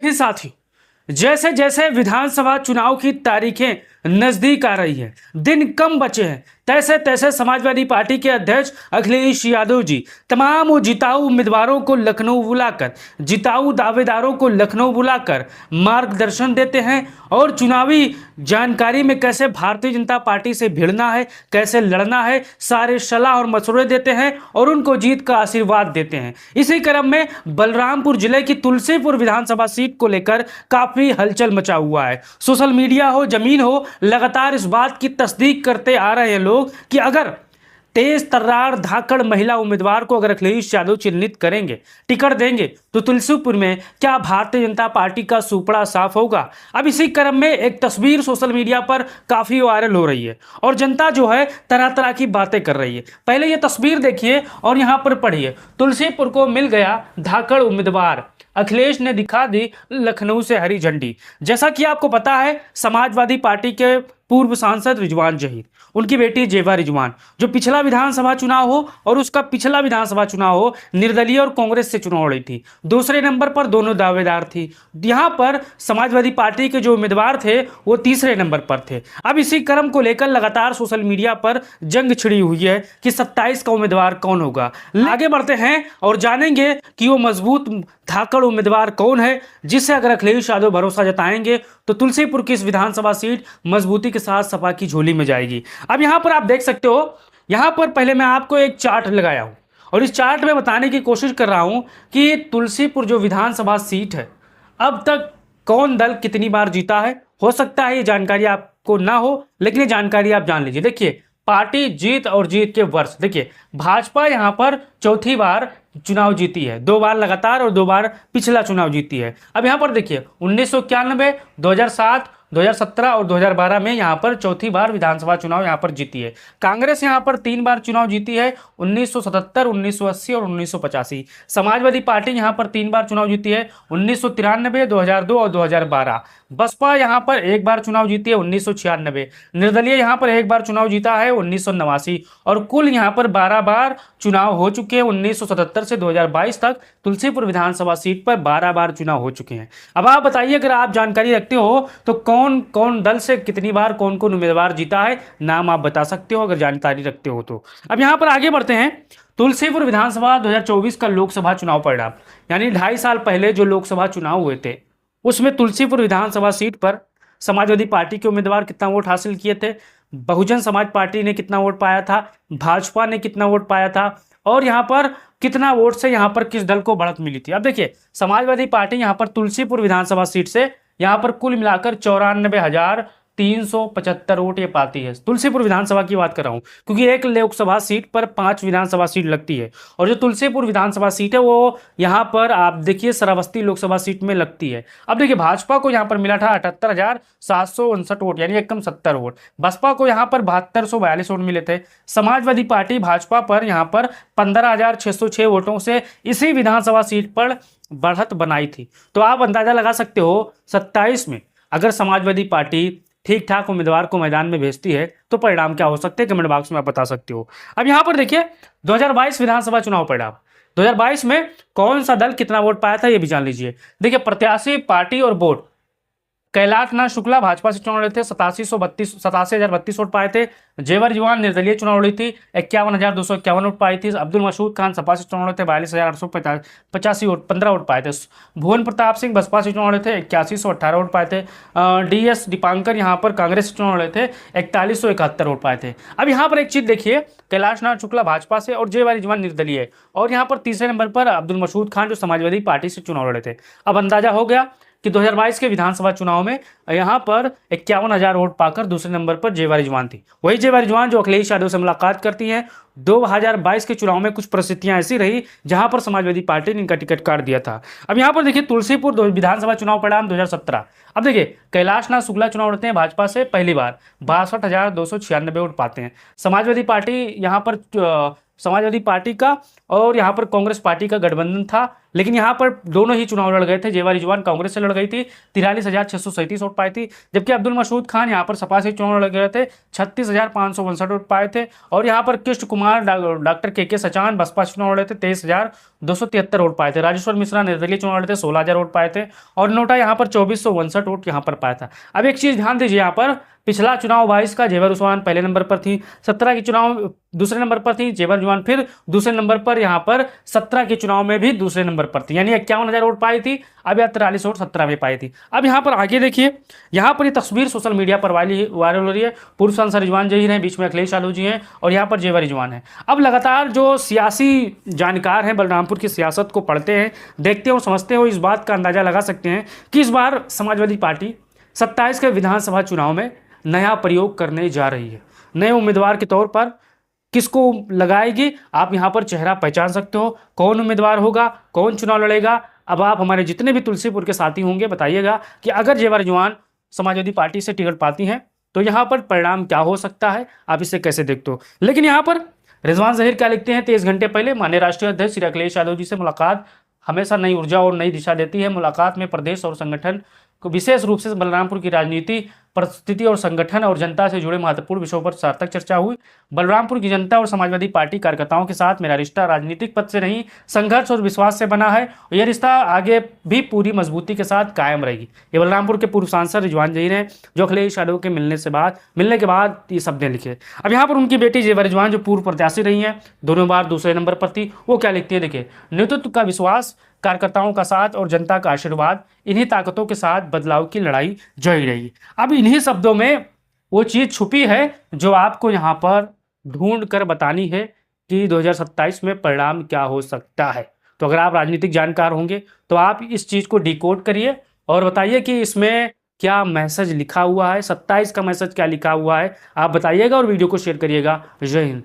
ही साथी, जैसे जैसे विधानसभा चुनाव की तारीखें नजदीक आ रही है, दिन कम बचे हैं, तैसे तैसे समाजवादी पार्टी के अध्यक्ष अखिलेश यादव जी तमाम जिताऊ उम्मीदवारों को लखनऊ बुलाकर, जिताऊ दावेदारों को लखनऊ बुलाकर मार्गदर्शन देते हैं और चुनावी जानकारी में कैसे भारतीय जनता पार्टी से भिड़ना है, कैसे लड़ना है, सारे सलाह और मशवरे देते हैं और उनको जीत का आशीर्वाद देते हैं। इसी क्रम में बलरामपुर जिले की तुलसीपुर विधानसभा सीट को लेकर काफी हलचल मचा हुआ है। सोशल मीडिया हो, जमीन हो, लगातार इस बात की तस्दीक करते आ रहे हैं लोग कि अगर तेज तर्रार धाकड़ महिला उम्मीदवार को अगर अखिलेश यादव चिन्हित करेंगे, टिकट देंगे, तो तुलसीपुर में क्या भारतीय जनता पार्टी का सुपड़ा साफ होगा। अब इसी क्रम में एक तस्वीर सोशल मीडिया पर काफी वायरल हो रही है और जनता जो है तरह तरह की बातें कर रही है। पहले ये तस्वीर देखिए और यहां पर पढ़िए। तुलसीपुर को मिल गया धाकड़ उम्मीदवार, अखिलेश ने दिखा दी लखनऊ से हरी झंडी। जैसा कि आपको पता है, समाजवादी पार्टी के पूर्व सांसद रिजवान जहीर, उनकी बेटी जेवा रिजवान, जो पिछला विधानसभा चुनाव हो और उसका पिछला विधानसभा चुनाव हो, निर्दलीय और कांग्रेस से चुनाव लड़ी थी। दूसरे नंबर पर दोनों दावेदार थी। यहां पर समाजवादी पार्टी के जो उम्मीदवार थे वो तीसरे नंबर पर थे। अब इसी क्रम को लेकर लगातार सोशल मीडिया पर जंग छिड़ी हुई है कि 27 का उम्मीदवार कौन होगा। आगे बढ़ते हैं और जानेंगे कि वो मजबूत धाकड़ उम्मीदवार कौन है, जिससे अगर अखिलेश यादव भरोसा जताएंगे तो तुलसीपुर की इस विधानसभा सीट मजबूती के साथ सपा की झोली में जाएगी। अब यहां पर आप देख सकते हो, यहां पर पहले मैं आपको एक चार्ट लगाया हूं और इस चार्ट में बताने की कोशिश कर रहा हूं कि तुलसीपुर जो विधानसभा सीट है, अब तक कौन दल कितनी बार जीता है। हो सकता है ये जानकारी आपको ना हो, लेकिन ये जानकारी आप जान लीजिए। देखिए, पार्टी जीत और जीत के वर्ष, देखिए भाजपा यहां पर चौथी बार चुनाव जीती है, 2 बार लगातार और 2 बार पिछला चुनाव जीती है। अब यहां पर देखिए 1991, 2007, 2017 और 2012 में यहां पर चौथी बार विधानसभा चुनाव यहां पर जीती है। कांग्रेस यहां पर 3 बार चुनाव जीती है, 1977, 1980 और 1985। समाजवादी पार्टी यहां पर 3 बार चुनाव जीती है, 1993, 2002 और 2012। बसपा यहां पर 1 बार चुनाव जीती है, 1996। निर्दलीय यहां पर 1 बार चुनाव जीता है, 1989। और कुल यहां पर 12 बार चुनाव हो चुके हैं। 1977 से 2022 तक तुलसीपुर विधानसभा सीट पर 12 बार चुनाव हो चुके हैं। अब आप बताइए, अगर आप जानकारी रखते हो तो कौन कौन दल से कितनी बार कौन कौन उम्मीदवार जीता है, नाम आप बता सकते हो अगर जानकारी रखते हो तो। अब यहां पर आगे बढ़ते हैं। तुलसीपुर विधानसभा 2024 का लोकसभा चुनाव परिणाम, यानी 2.5 साल पहले जो लोकसभा चुनाव हुए थे, उसमें तुलसीपुर विधानसभा सीट पर समाजवादी पार्टी के उम्मीदवार कितना वोट हासिल किए थे, बहुजन समाज पार्टी ने कितना वोट पाया था, भाजपा ने कितना वोट पाया था और यहां पर कितना वोट से यहां पर किस दल को बढ़त मिली थी। अब देखिए, समाजवादी पार्टी यहां पर तुलसीपुर विधानसभा सीट से यहां पर कुल मिलाकर 94,375 वोट ये पाती है। तुलसीपुर विधानसभा की बात कर रहा हूं, क्योंकि एक लोकसभा सीट पर 5 विधानसभा सीट लगती है और जो तुलसीपुर विधानसभा सीट है वो यहां पर आप देखिए श्रावस्ती लोकसभा सीट में लगती है। अब देखिए, भाजपा को यहां पर मिला था 78,759 वोट, यानी एकदम 70 वोट। बसपा को यहां पर 7242 वोट मिले थे। समाजवादी पार्टी भाजपा पर यहां पर 15,606 वोटों से इसी विधानसभा सीट पर बढ़त बनाई थी। तो आप अंदाजा लगा सकते हो 27 में अगर समाजवादी पार्टी ठीक ठाक उम्मीदवार को मैदान में भेजती है तो परिणाम क्या हो सकते हैं, कमेंट बॉक्स में आप बता सकते हो। अब यहां पर देखिए 2022 विधानसभा चुनाव परिणाम, 2022 में कौन सा दल कितना वोट पाया था ये भी जान लीजिए। देखिए, प्रत्याशी, पार्टी और वोट, कैलाशनाथ शुक्ला भाजपा से चुनाव लड़े थे, 87,032 वोट पाए थे। जेवर रिजवान निर्दलीय चुनाव लड़ी थी, 51,251 वोट पाई थी। अब्दुल मसूद खान सपा से चुनाव लड़े थे, 42,885 वोट, 15 वोट पाए थे। भुवन प्रताप सिंह बसपा से चुनाव लड़े थे, 8118 वोट पाए थे। DS दीपांकर यहाँ पर कांग्रेस से चुनाव लड़े थे, 4171 वोट पाए थे। अब यहाँ पर एक चीज देखिए, कैलाशनाथ शुक्ला भाजपा से और जेवर रिजवान निर्दलीय, और यहाँ पर तीसरे नंबर पर अब्दुल मसूद खान जो समाजवादी पार्टी से चुनाव लड़े थे। अब अंदाजा हो गया कि 2022 के विधानसभा चुनाव में यहां पर 51,000 वोट पाकर दूसरे नंबर पर जेवा रिजवान थी। वही जेवा रिजवान जो अखिलेश यादव से मुलाकात करती हैं। 2022 के चुनाव में कुछ परिस्थितियां ऐसी रही जहां पर समाजवादी पार्टी ने इनका टिकट काट दिया था। अब यहां पर देखिए तुलसीपुर विधानसभा चुनाव परिणाम 2017। अब देखिए, कैलाशनाथ शुक्ला चुनाव लड़ते हैं भाजपा से पहली बार, 62,296 वोट पाते हैं। समाजवादी पार्टी यहाँ पर समाजवादी पार्टी का और यहाँ पर कांग्रेस पार्टी का गठबंधन था, लेकिन यहाँ पर दोनों ही चुनाव लड़ गए थे। जेवा रिजवान कांग्रेस से लड़ गई थी, 43,637 वोट पाए थी, जबकि अब्दुल मसूद खान यहाँ पर सपा से चुनाव लड़ गए थे, 36,559 वोट पाए थे। और यहाँ पर कृष्ण कुमार, डॉक्टर के सचान बसपा चुनाव लड़े थे, 23,273 वोट पाए थे। राजेश्वर मिश्रा निर्दलीय चुनाव लड़े थे, 16,000 वोट पाए थे। और नोटा यहाँ पर 2459 वोट यहाँ पर पाया था। अब एक चीज ध्यान दीजिए, यहाँ पर पिछला चुनाव 22 का जेवर रिजवान पहले नंबर पर थी, 17 के चुनाव दूसरे नंबर पर थी, जेवर रिजवान फिर दूसरे नंबर पर, यहाँ पर 17 के चुनाव में भी दूसरे नंबर पर थी, यानी 51,000 वोट पाई थी। अब यह 43 वोट 17 में पाई थी। अब यहाँ पर आगे देखिए, यहाँ पर ये तस्वीर सोशल मीडिया पर वायरल हो रही है। पूर्व सांसद रिजवान जहीर हैं, बीच में अखिलेश यादव जी हैं और यहाँ पर जेवर रिजवान है। अब लगातार जो सियासी जानकार हैं, बलरामपुर की सियासत को पढ़ते हैं, देखते हैं और समझते हैं, इस बात का अंदाजा लगा सकते हैं कि इस बार समाजवादी पार्टी 27 के विधानसभा चुनाव में नया प्रयोग करने जा रही है। नए उम्मीदवार के तौर पर किसको लगाएगी, आप यहां पर चेहरा पहचान सकते हो। कौन उम्मीदवार होगा, कौन चुनाव लड़ेगा। अब आप हमारे जितने भी तुलसीपुर के साथी होंगे बताइएगा कि अगर जेवर रिजवान समाजवादी पार्टी से टिकट पाती हैं तो यहाँ पर परिणाम क्या हो सकता है, आप इसे कैसे देखते हो। लेकिन यहाँ पर रिजवान जहीर क्या लिखते हैं, 23 घंटे पहले माननीय राष्ट्रीय अध्यक्ष श्री अखिलेश यादव जी से मुलाकात हमेशा नई ऊर्जा और नई दिशा देती है। मुलाकात में प्रदेश और संगठन को विशेष रूप से बलरामपुर की राजनीति, परिस्थिति और संगठन और जनता से जुड़े महत्वपूर्ण विषयों पर सार्थक चर्चा हुई। बलरामपुर की जनता और समाजवादी पार्टी कार्यकर्ताओं के साथ मेरा रिश्ता राजनीतिक पद से नहीं, संघर्ष और विश्वास से बना है और यह रिश्ता आगे भी पूरी मजबूती के साथ कायम रहेगी। ये बलरामपुर के पूर्व सांसद रिजवान जहीर हैं, जो अखिलेश यादव के मिलने के बाद ये शब्दें लिखे। अब यहाँ पर उनकी बेटी जेवर रिजवान, जो पूर्व प्रत्याशी रही हैं, दोनों बार दूसरे नंबर पर थी, वो क्या लिखती है देखिए, नेतृत्व का विश्वास, कार्यकर्ताओं का साथ और जनता का आशीर्वाद, इन्हीं ताकतों के साथ बदलाव की लड़ाई जारी रहेगी। अब इन्हीं शब्दों में वो चीज़ छुपी है जो आपको यहाँ पर ढूंढ कर बतानी है कि 2027 में परिणाम क्या हो सकता है। तो अगर आप राजनीतिक जानकार होंगे तो आप इस चीज़ को डिकोड करिए और बताइए कि इसमें क्या मैसेज लिखा हुआ है, 27 का मैसेज क्या लिखा हुआ है, आप बताइएगा और वीडियो को शेयर करिएगा। जय हिंद।